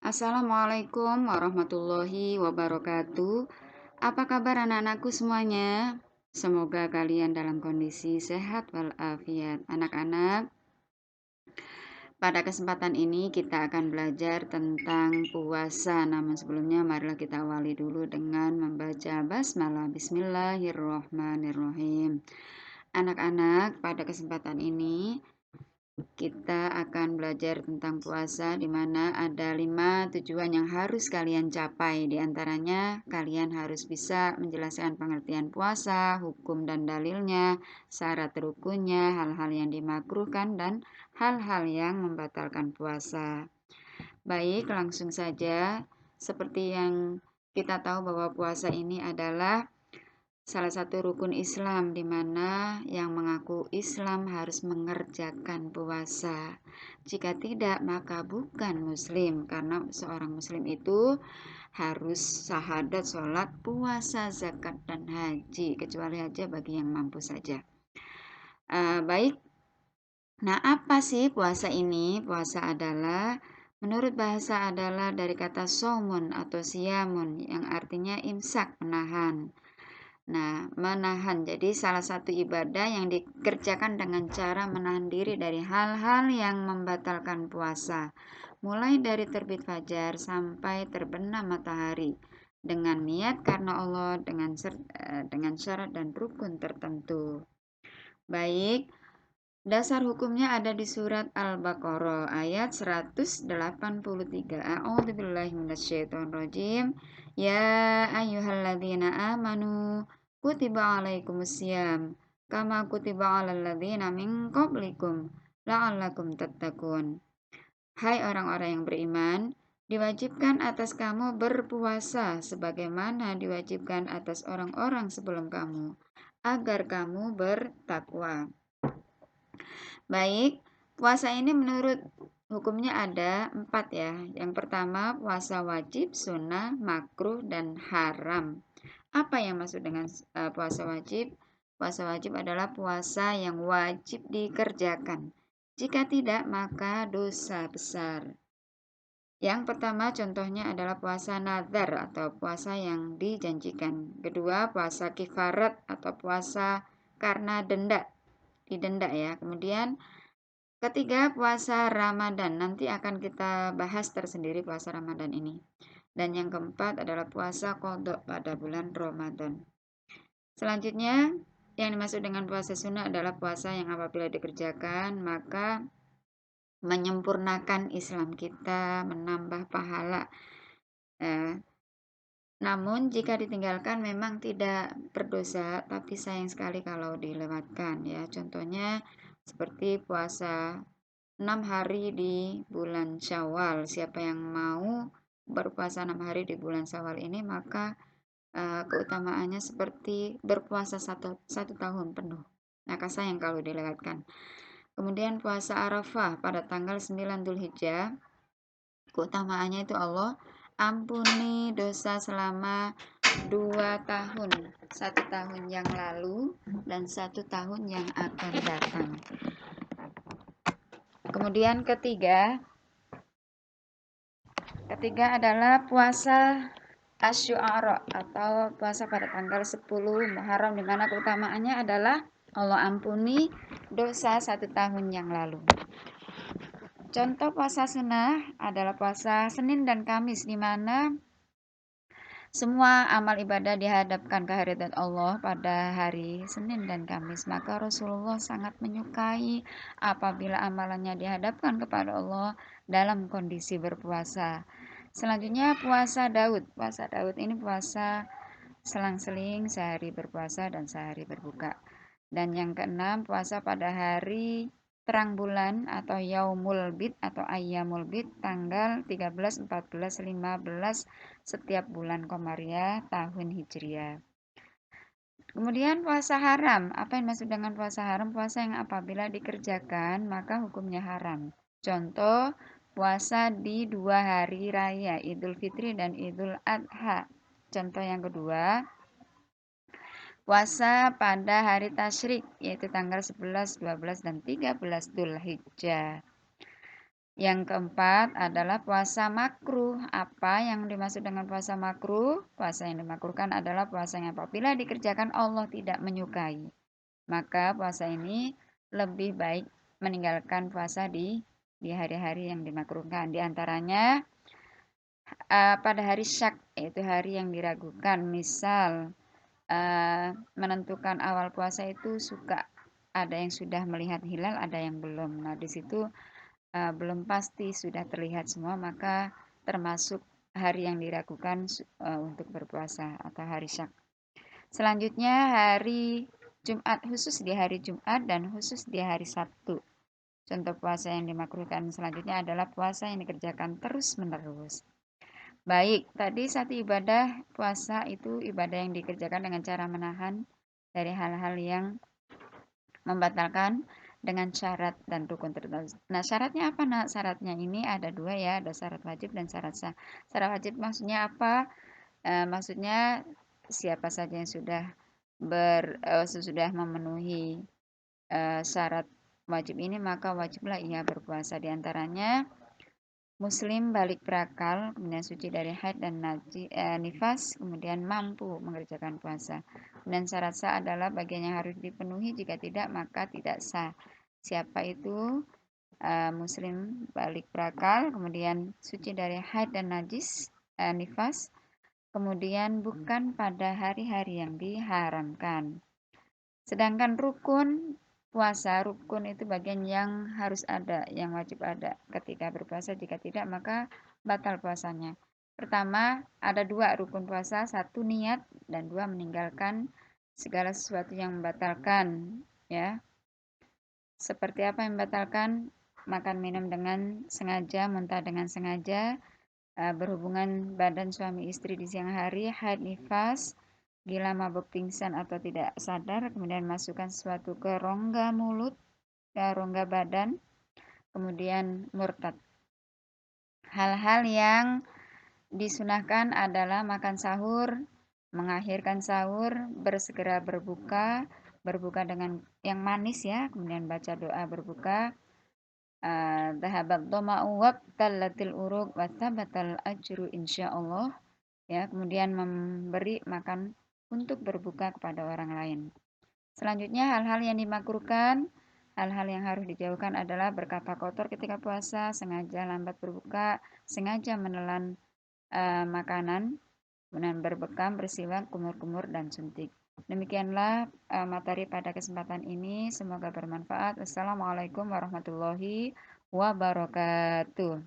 Assalamualaikum warahmatullahi wabarakatuh. Apa kabar anak-anakku semuanya? Semoga kalian dalam kondisi sehat walafiat. Anak-anak, pada kesempatan ini kita akan belajar tentang puasa. Namun sebelumnya marilah kita awali dulu dengan membaca basmalah. Bismillahirrohmanirrohim. Anak-anak, pada kesempatan ini kita akan belajar tentang puasa, di mana ada 5 tujuan yang harus kalian capai. Di antaranya, kalian harus bisa menjelaskan pengertian puasa, hukum dan dalilnya, syarat rukunnya, hal-hal yang dimakruhkan, dan hal-hal yang membatalkan puasa. Baik, langsung saja. Seperti yang kita tahu bahwa puasa ini adalah salah satu rukun Islam, di mana yang mengaku Islam harus mengerjakan puasa. Jika tidak, maka bukan Muslim, karena seorang Muslim itu harus syahadat, sholat, puasa, zakat, dan haji, kecuali haji bagi yang mampu saja. Baik, nah apa sih puasa ini? Puasa adalah, menurut bahasa adalah dari kata somun atau siamun, yang artinya imsak, menahan. Nah, menahan jadi salah satu ibadah yang dikerjakan dengan cara menahan diri dari hal-hal yang membatalkan puasa, mulai dari terbit fajar sampai terbenam matahari, dengan niat karena Allah, dengan syarat dan rukun tertentu. Baik, dasar hukumnya ada di surat Al-Baqarah ayat 183. A'udzubillahi minasyaitonirrajim. Ya ayyuhalladzina amanu kutiba alaikumusiyam kama kutiba alal ladzina min qablikum la'allakum tattaqun. Hai orang-orang yang beriman, diwajibkan atas kamu berpuasa sebagaimana diwajibkan atas orang-orang sebelum kamu, agar kamu bertakwa. Baik, puasa ini menurut hukumnya ada 4 ya. Yang pertama, puasa wajib, sunnah, makruh, dan haram. Apa yang masuk dengan puasa wajib? Puasa wajib adalah puasa yang wajib dikerjakan. Jika tidak, maka dosa besar. Yang pertama contohnya adalah puasa nazar atau puasa yang dijanjikan. Kedua, puasa kifarat atau puasa karena didenda ya. Kemudian ketiga, puasa Ramadan. Nanti akan kita bahas tersendiri puasa Ramadan ini. Dan yang keempat adalah puasa qadha pada bulan Ramadan. Selanjutnya, yang dimaksud dengan puasa sunnah adalah puasa yang apabila dikerjakan, maka menyempurnakan Islam kita, menambah pahala. Namun jika ditinggalkan memang tidak berdosa, tapi sayang sekali kalau dilewatkan ya. Contohnya seperti puasa 6 hari di bulan Syawal. Siapa yang mau berpuasa 6 hari di bulan Syawal ini, maka keutamaannya seperti berpuasa satu tahun penuh. Maka sayang kalau dilewatkan. Kemudian puasa Arafah pada tanggal 9 Dzulhijjah. Keutamaannya itu Allah ampuni dosa selama 2 tahun, 1 tahun yang lalu dan 1 tahun yang akan datang. Kemudian ketiga adalah puasa Asy'ara atau puasa pada tanggal 10 Muharram, di mana keutamaannya adalah Allah ampuni dosa 1 tahun yang lalu. Contoh puasa sunnah adalah puasa Senin dan Kamis, di mana semua amal ibadah dihadapkan ke hadirat Allah pada hari Senin dan Kamis. Maka Rasulullah sangat menyukai apabila amalannya dihadapkan kepada Allah dalam kondisi berpuasa. Selanjutnya puasa Daud. Puasa Daud ini puasa selang-seling, sehari berpuasa dan sehari berbuka. Dan yang keenam, puasa pada hari terang bulan atau Yaumul Bid atau Ayyamul Bid, tanggal 13, 14, 15 setiap bulan Komariah tahun Hijriah. Kemudian puasa haram. Apa yang maksud dengan puasa haram? Puasa yang apabila dikerjakan maka hukumnya haram. Contoh, puasa di 2 hari raya, Idul Fitri dan Idul Adha. Contoh yang kedua, puasa pada hari tasyrik, yaitu tanggal 11, 12, dan 13 Dzulhijjah. Yang keempat adalah puasa makruh. Apa yang dimaksud dengan puasa makruh? Puasa yang dimakruhkan adalah puasa yang apabila dikerjakan Allah tidak menyukai. Maka puasa ini lebih baik meninggalkan puasa di hari-hari yang dimakruhkan. Di antaranya pada hari syak, yaitu hari yang diragukan. Misal menentukan awal puasa itu suka ada yang sudah melihat hilal, ada yang belum. Nah, di situ belum pasti sudah terlihat semua, maka termasuk hari yang diragukan untuk berpuasa atau hari syak. Selanjutnya hari Jumat, khusus di hari Jumat dan khusus di hari Sabtu. Contoh puasa yang dimakruhkan selanjutnya adalah puasa yang dikerjakan terus-menerus. Baik, tadi satu ibadah puasa itu ibadah yang dikerjakan dengan cara menahan dari hal-hal yang membatalkan dengan syarat dan rukun tertentu. Nah, syaratnya apa? Nah, syaratnya ini ada dua ya, ada syarat wajib dan syarat sah. Syarat wajib maksudnya apa? Maksudnya siapa saja yang sudah memenuhi syarat wajib ini, maka wajiblah ia berpuasa. Di antaranya Muslim balik berakal, kemudian suci dari haid dan nifas, kemudian mampu mengerjakan puasa. Dan syarat sah adalah bagian yang harus dipenuhi, jika tidak maka tidak sah. Siapa itu? Muslim balik berakal, kemudian suci dari haid dan nifas, kemudian bukan pada hari-hari yang diharamkan. Sedangkan rukun puasa, rukun itu bagian yang harus ada, yang wajib ada ketika berpuasa. Jika tidak, maka batal puasanya. Pertama, ada dua rukun puasa, satu niat dan dua meninggalkan segala sesuatu yang membatalkan, ya. Seperti apa yang membatalkan? Makan minum dengan sengaja, muntah dengan sengaja, berhubungan badan suami istri di siang hari, haid nifas, gila mabuk pingsan atau tidak sadar, kemudian masukkan sesuatu ke rongga mulut, ke rongga badan, kemudian murtad. Hal-hal yang disunahkan adalah makan sahur, mengakhirkan sahur, bersegera berbuka dengan yang manis ya, kemudian baca doa berbuka. Dhahabat dhama'u wabtallatil uruk wa thabatal ajru insyaallah, ya, kemudian memberi makan untuk berbuka kepada orang lain. Selanjutnya hal-hal yang dimakruhkan, hal-hal yang harus dijauhkan adalah berkata kotor ketika puasa, sengaja lambat berbuka, sengaja menelan makanan, kemudian berbekam, bersiwak, kumur-kumur, dan suntik. Demikianlah materi pada kesempatan ini. Semoga bermanfaat. Wassalamualaikum warahmatullahi wabarakatuh.